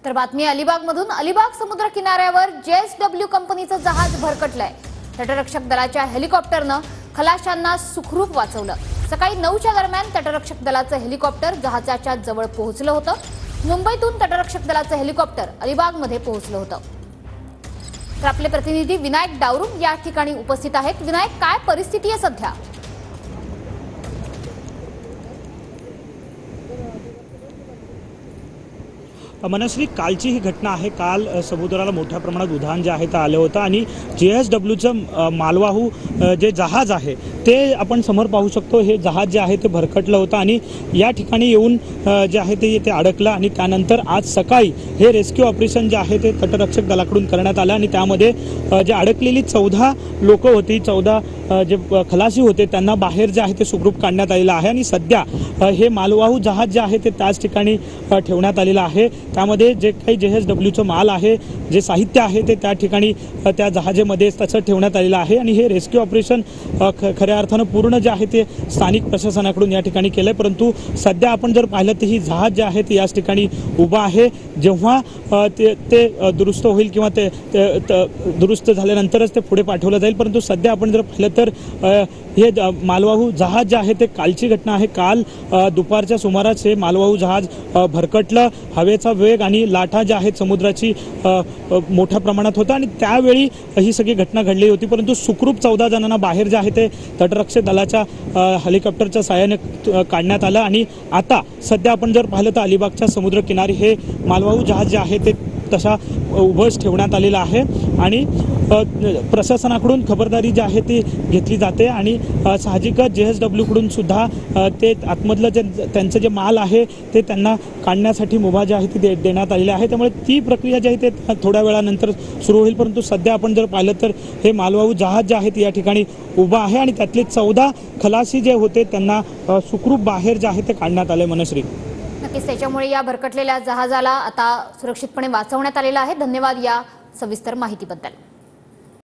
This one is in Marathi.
तर बातमी अलिबागमधून। अलिबाग समुद्र किनाऱ्यावर JSW कंपनीचं जहाज भरकटलंय। तटरक्षक दलाच्या हेलिकॉप्टरनं खलाशांना सुखरूप वाचवलं। सकाळी 9च्या दरम्यान तटरक्षक दलाचं हेलिकॉप्टर जहाजाच्या जवळ पोहोचलं होतं। मुंबईतून तटरक्षक दलाचं हेलिकॉप्टर अलिबागमध्ये पोहोचलं होतं। तर आपले प्रतिनिधी विनायक डावरून या ठिकाणी उपस्थित आहेत। विनायक, काय परिस्थिती आहे सध्या? मनश्री, कालची ही घटना आहे। काल समुद्राला मोठ्या प्रमाणात उधाण जे आहे ते आलं होतं आणि JSWचं मालवाहू जे जहाज आहे ते आपण समोर पाहू शकतो। हे जहाज जे आहे ते भरकटलं होतं आणि या ठिकाणी येऊन जे आहे ते अडकलं आणि त्यानंतर आज सकाळी हे रेस्क्यू ऑपरेशन जे आहे ते तटरक्षक दलाकडून करण्यात आलं आणि त्यामध्ये जे अडकलेली 14 लोक होती, 14 जे खलाशी होते त्यांना बाहेर जे आहे ते सुखरूप काढण्यात आलेलं आहे आणि सध्या हे मालवाहू जहाज जे आहे ते त्याच ठिकाणी ठेवण्यात आलेलं आहे। त्यामध्ये जे काही JSWचं माल आहे, जे साहित्य आहे ते त्या ठिकाणी त्या जहाजामध्ये तसं ठेवण्यात आलेलं आहे आणि हे रेस्क्यू ऑपरेशन खऱ्या अर्थानं पूर्ण जे आहे ते स्थानिक प्रशासनाकडून या ठिकाणी केलं आहे। परंतु सध्या आपण जर पाहिलं तर ही जहाज जे आहे ते याच ठिकाणी उभा आहे। जेव्हा ते दुरुस्त होईल किंवा ते दुरुस्त झाल्यानंतरच ते पुढे पाठवलं जाईल। परंतु सध्या आपण जर पाहिलं तर हे मालवाहू जहाज जे आहे ते कालची घटना आहे। काल दुपारच्या सुमारास हे मालवाहू जहाज भरकटलं। हवेचा वेग आणि लाटा ज्या आहेत समुद्राची मोठ्या प्रमाणात होता आणि त्यावेळी ही सगळी घटना घडली होती। परंतु सुखरूप 14 जणांना बाहेर जे आहे ते तटरक्षक दलाच्या हेलिकॉप्टरच्या सहाय्याने काढण्यात आलं आणि आता सध्या आपण जर पाहिलं तर अलिबागच्या समुद्र किनारी हे मालवाहू जहाज जे आहे ते तशा उभंच ठेवण्यात आलेलं आहे आणि प्रशासनाकडून खबरदारी जी आहे ती घेतली जाते आणि साहजिकच JSW कडून सुद्धा ते आतमधलं जे त्यांचं जे माल आहे ते त्यांना काढण्यासाठी मुभा जी आहे ती देण्यात आलेली आहे। त्यामुळे ती प्रक्रिया जी आहे ते थोड्या वेळानंतर सुरू होईल। परंतु सध्या आपण जर पाहिलं तर हे मालवाहू जहाज जे आहे ते या ठिकाणी उभा आहे आणि त्यातले 14 खलाशी जे होते त्यांना सुखरूप बाहेर जे आहे ते काढण्यात आले। मनश्री, नक्कीच त्याच्यामुळे या भरकटलेल्या जहाजाला आता सुरक्षितपणे वाचवण्यात आलेलं आहे। धन्यवाद या सविस्तर माहितीबद्दल।